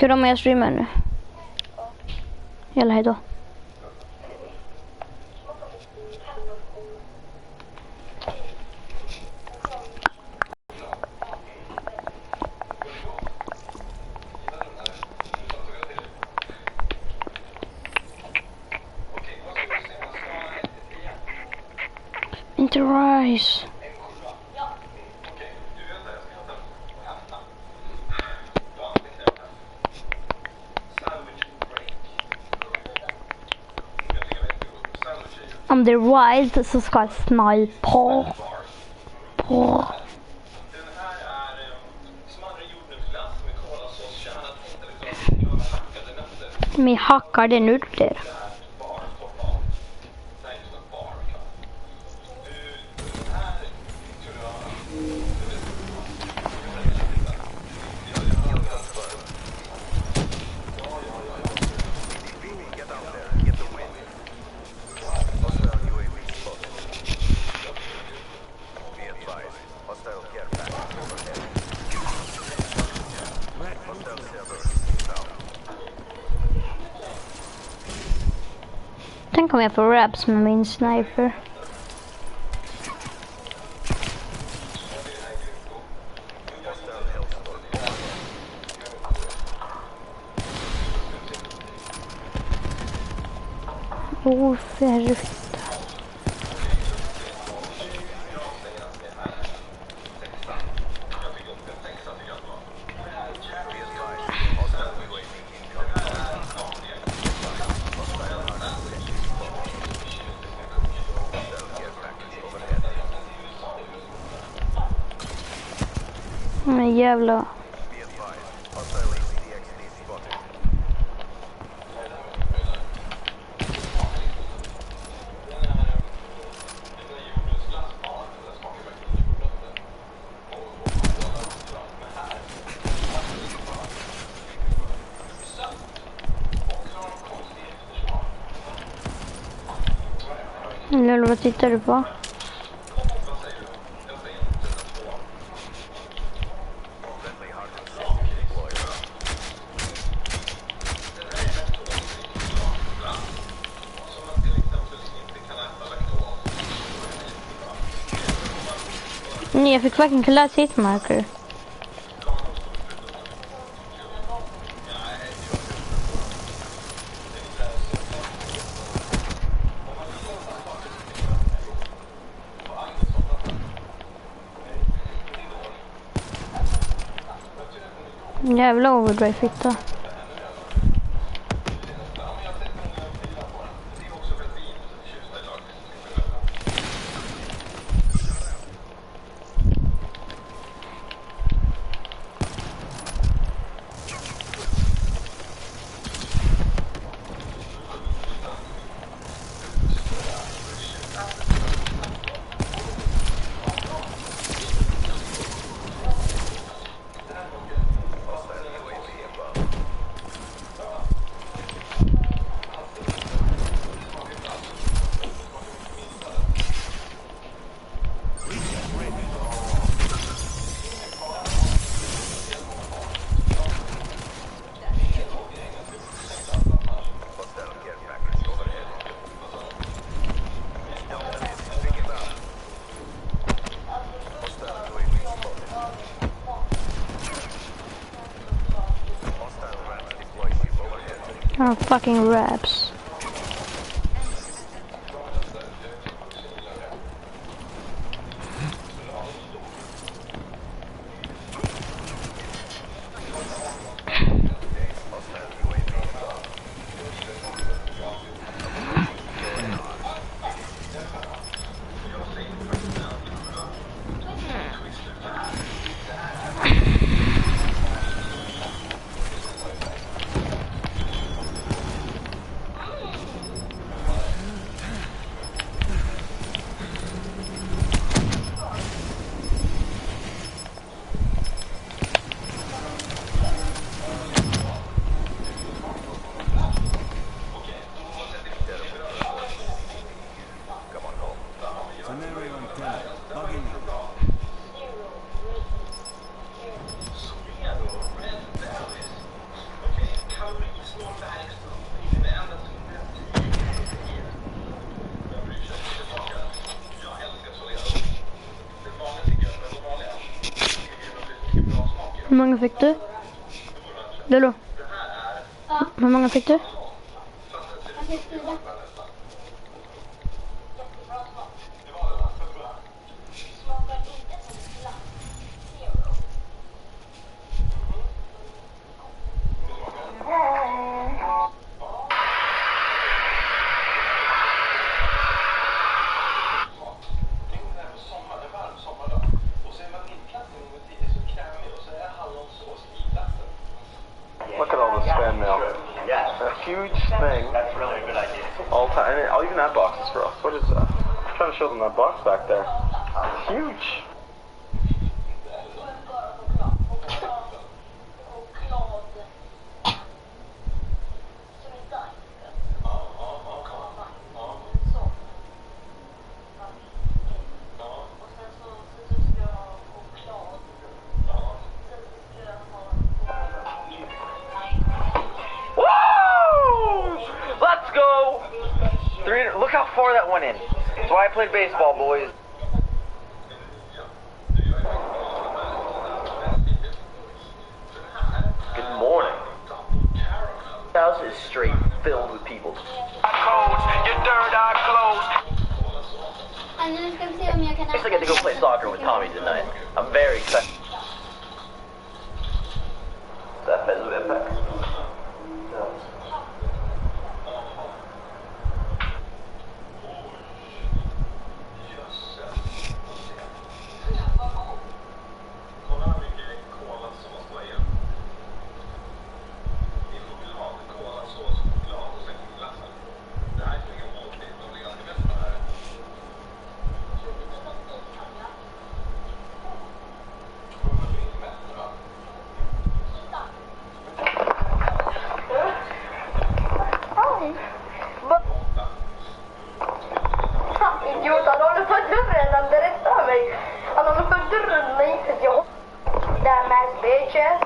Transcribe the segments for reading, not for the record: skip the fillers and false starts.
Kul om jag streamar nu. Jävlar, hejdå. Inte rice. Om det är wild så ska jag snipa. På. Med hackade nudler. Tänk om jag får raps med min sniper. Åh, färdigt. Men jävla. Eller vad tittar du på? Nej, jag fick verkligen kalla hitmarker. Jävla overdrive fitta. Oh, fucking raps. många fick du? Lolo? Hur många fick du? Jag fick 4. Look at all the spam mail. A huge thing. All time. And I'll even have boxes for us. What is that? I'm trying to show them that box back there. Huge. Let's go! Look how far that went in. That's why I played baseball, boys. Good morning. The house is straight filled with people. Nu ska vi se om jag kan I still get to go play soccer with Tommy tonight. I'm very excited. That is with impact. Idiot, han håller på dörren, han berättar mig. Han håller på dörren, nej, för jag... Damn ass bitches.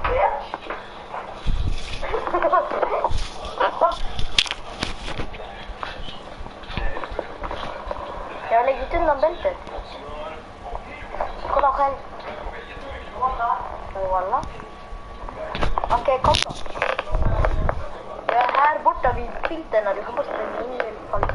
Bitch. Jag har läggt undan bältet. Kolla själv. Walla. Okej, kom då. Jag är här borta vid filterna. Du kan bara springa in ifall du vill.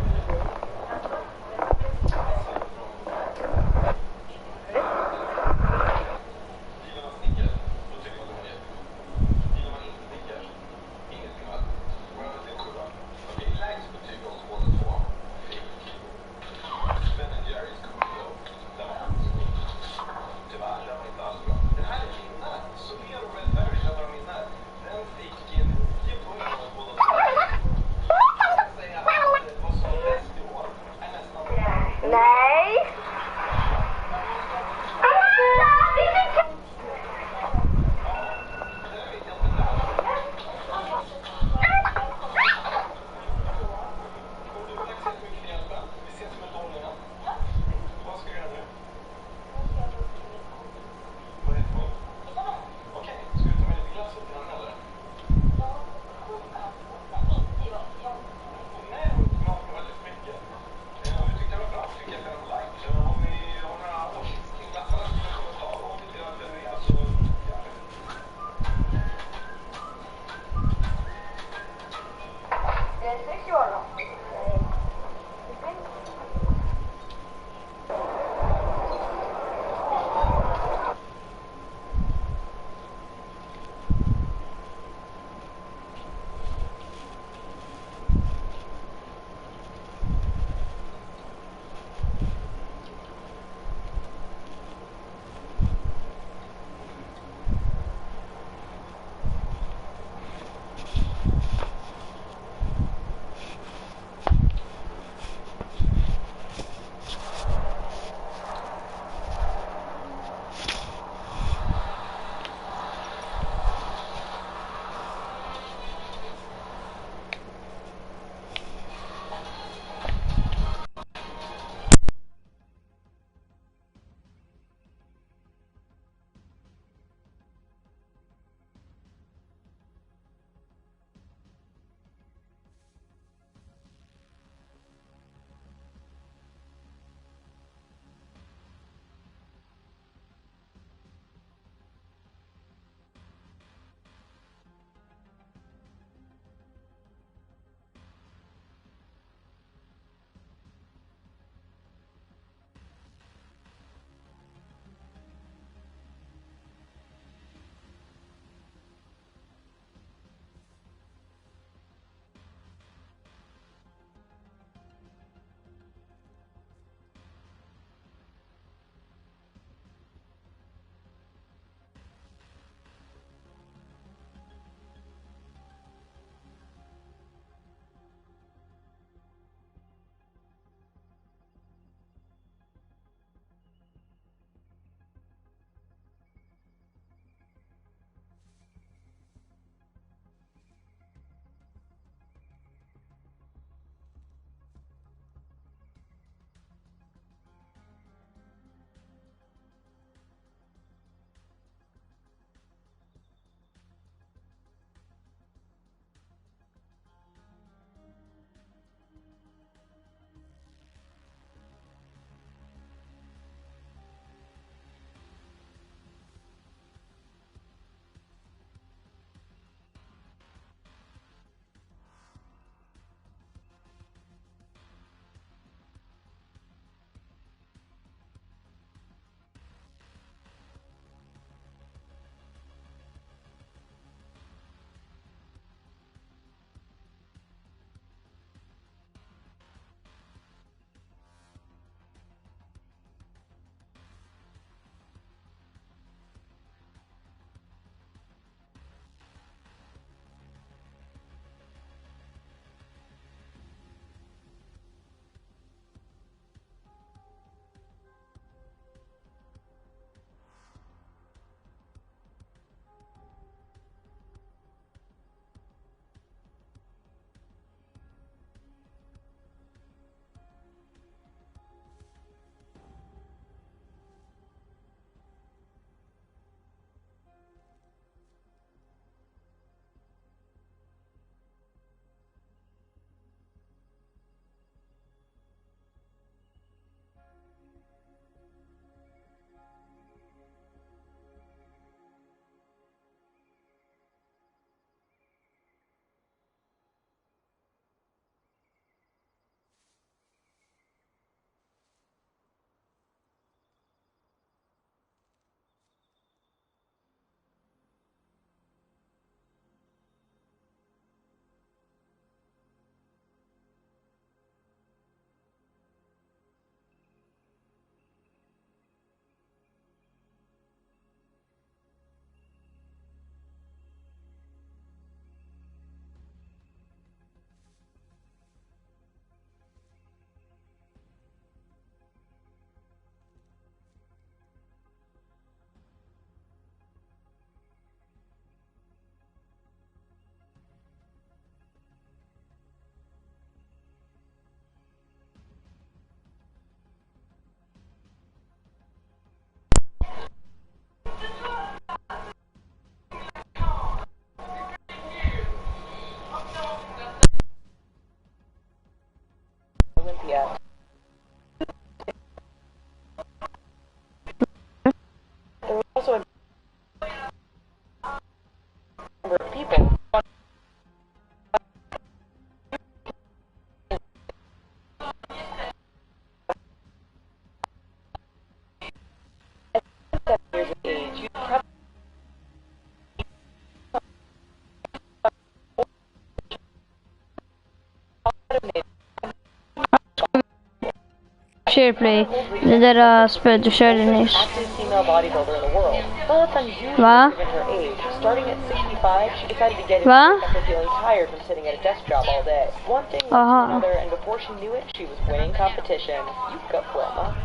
SharePlay. Det där spelet du körde nyss. Active female bodybuilder in the world. Well, it's unusual Va? given her age. Starting at 65, she decided to get into Va? it after feeling tired from sitting at a desk job all day. One thing led to Aha. another, and before she knew it, she was winning competition. You've got Wilma.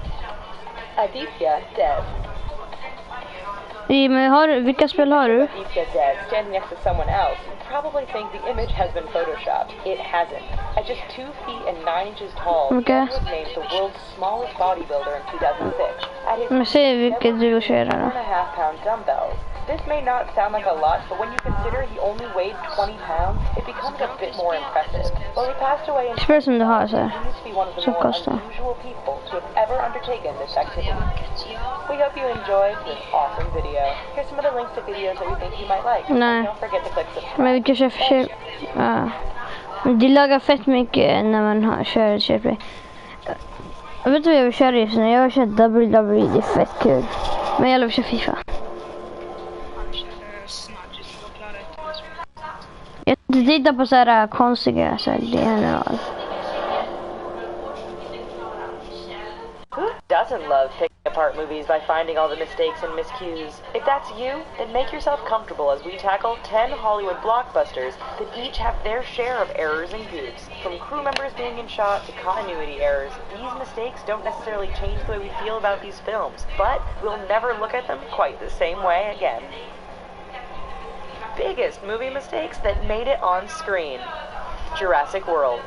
Aditya Dev. Men vilka spel har du? Aditya Dev, standing next to someone else, you probably think the image has been photoshopped. It hasn't. At just 2 feet and 9 inches tall, Okay. Dev was named the world's smallest bodybuilder in 2006. At his Men se vilket du kör då. 1.5 pound dumbbells. This may not sound like a lot, but when you consider he only weighed 20 pounds, it becomes a bit more impressive. Well, he passed away in Spel som du har så här. he used to be one of the Så more kostar. unusual people to have ever undertaken this activity. We hope you enjoyed this awesome video. Here's some other links to videos that we think you might like. Nah. And don't forget to click subscribe. Men vilka kör för det lagar fett mycket när man kör SharePlay. Jag vet inte vad jag vill köra just nu. Jag vill köra WWE, det är fett kul. Men jag vill köra FIFA. Jag tittar på så här konstiga så här general. Who doesn't love picking apart movies by finding all the mistakes and miscues? If that's you, then make yourself comfortable as we tackle 10 Hollywood blockbusters that each have their share of errors and goofs. From crew members being in shot to continuity errors, these mistakes don't necessarily change the way we feel about these films, but we'll never look at them quite the same way again. Biggest movie mistakes that made it on screen. Jurassic World.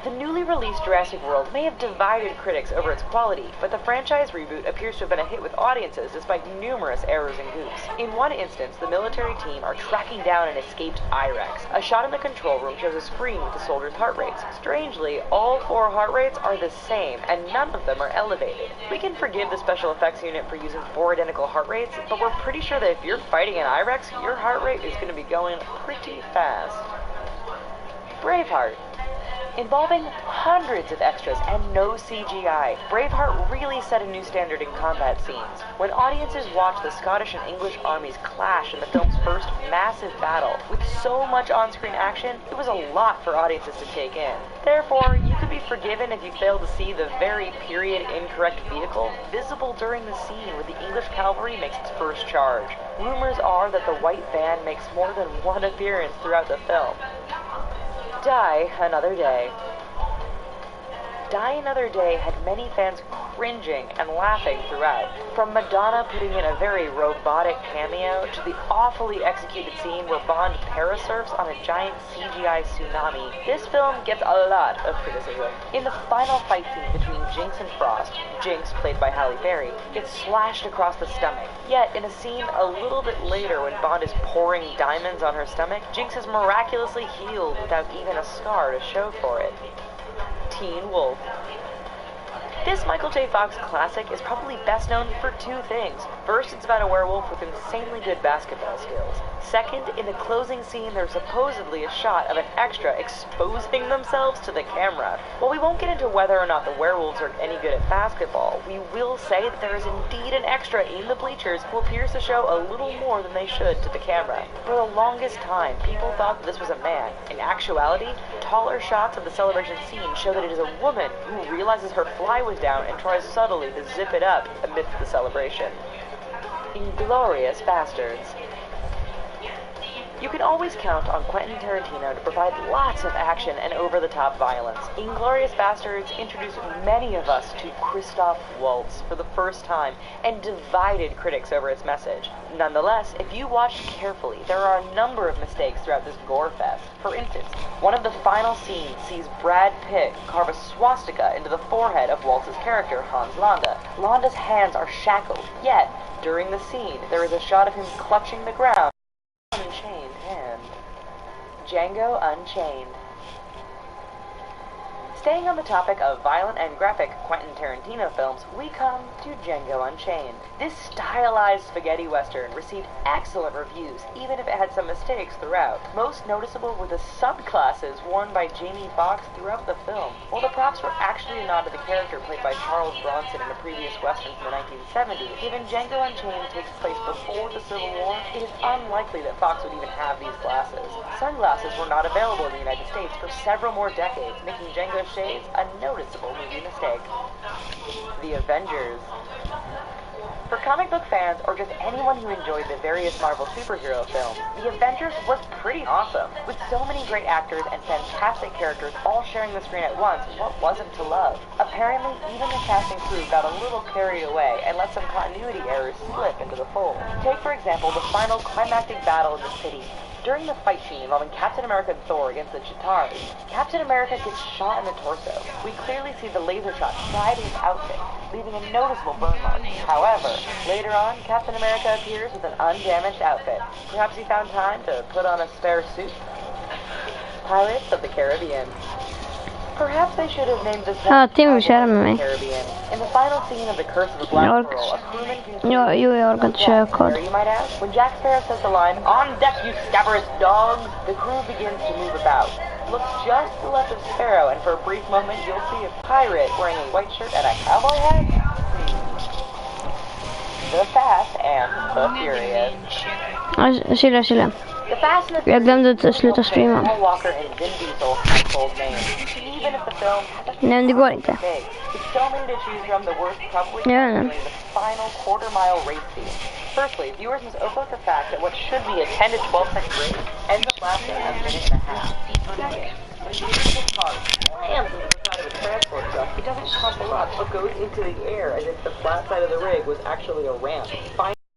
The newly released Jurassic World may have divided critics over its quality, but the franchise reboot appears to have been a hit with audiences despite numerous errors and goofs. In one instance, the military team are tracking down an escaped I-Rex. A shot in the control room shows a screen with the soldiers' heart rates. Strangely, all 4 heart rates are the same, and none of them are elevated. We can forgive the special effects unit for using 4 identical heart rates, but we're pretty sure that if you're fighting an I-Rex, your heart rate is going to be going pretty fast. Braveheart. Involving hundreds of extras and no CGI, Braveheart really set a new standard in combat scenes. When audiences watched the Scottish and English armies clash in the film's first massive battle, with so much on-screen action, it was a lot for audiences to take in. Therefore, you could be forgiven if you failed to see the very period incorrect vehicle visible during the scene where the English cavalry makes its first charge. Rumors are that the white van makes more than one appearance throughout the film. Die Another Day. Die Another Day had many fans cringing and laughing throughout. From Madonna putting in a very robotic cameo to the awfully executed scene where Bond parasurfs on a giant CGI tsunami, this film gets a lot of criticism. In the final fight scene between Jinx and Frost, Jinx, played by Halle Berry, gets slashed across the stomach. Yet, in a scene a little bit later when Bond is pouring diamonds on her stomach, Jinx is miraculously healed without even a scar to show for it. Teen Wolf. This Michael J. Fox classic is probably best known for 2 things. First, it's about a werewolf with insanely good basketball skills. Second, in the closing scene, there's supposedly a shot of an extra exposing themselves to the camera. While we won't get into whether or not the werewolves are any good at basketball, we will say that there is indeed an extra in the bleachers who appears to show a little more than they should to the camera. For the longest time, people thought that this was a man. In actuality, taller shots of the celebration scene show that it is a woman who realizes her fly was down and tries subtly to zip it up amidst the celebration. Inglourious Bastards. You can always count on Quentin Tarantino to provide lots of action and over-the-top violence. Inglourious Bastards introduced many of us to Christoph Waltz for the first time and divided critics over its message. Nonetheless, if you watch carefully, there are a number of mistakes throughout this gore fest. For instance, one of the final scenes sees Brad Pitt carve a swastika into the forehead of Waltz's character, Hans Landa. Landa's hands are shackled, yet, during the scene, there is a shot of him clutching the ground. Unchained hand. Django Unchained. Staying on the topic of violent and graphic Quentin Tarantino films, we come to Django Unchained. This stylized spaghetti western received excellent reviews, even if it had some mistakes throughout. Most noticeable were the subclasses worn by Jamie Foxx throughout the film. While the props were actually a nod to the character played by Charles Bronson in a previous western from the 1970s, given Django Unchained takes place before the Civil War, it is unlikely that Fox would even have these glasses. Sunglasses were not available in the United States for several more decades, making Django shades, a noticeable movie mistake. The Avengers. For comic book fans, or just anyone who enjoyed the various Marvel superhero films, The Avengers was pretty awesome. With so many great actors and fantastic characters all sharing the screen at once, what wasn't to love? Apparently, even the cast and crew got a little carried away and let some continuity errors slip into the fold. Take, for example, the final climactic battle in the city. During the fight scene involving Captain America and Thor against the Chitauri, Captain America gets shot in the torso. We clearly see the laser shot slide his outfit, leaving a noticeable burn mark. However, later on, Captain America appears with an undamaged outfit. Perhaps he found time to put on a spare suit? Pirates of the Caribbean. Perhaps they should have named this one Tim vill köra med mig. Caribbean. In the final scene of The Curse of the Black Jag Pearl, a crewman jag orkar inte köra kod. you might ask. When Jack Sparrow says the line, "On deck, you scabrous dogs," the crew begins to move about. Look just to the left of Sparrow, and for a brief moment, you'll see a pirate wearing a white shirt and a cowboy hat. The Fast and the Furious. Chilla. The Fast and the Jag glömde att Furious sluta streama. Paul Walker and Vin Diesel household names. Even if the film hasn't Nej, men det går inte. big, with so many to choose from, the worst probably Yeah. during the final quarter-mile race scene. Firstly, viewers must overlook the fact that what should be a 10 to 12 second race ends up lasting a minute and a half. Second, when the vehicle car slams into the side of a transport truck, it doesn't crumple up, but goes into the air as if the flat side of the rig was actually a ramp.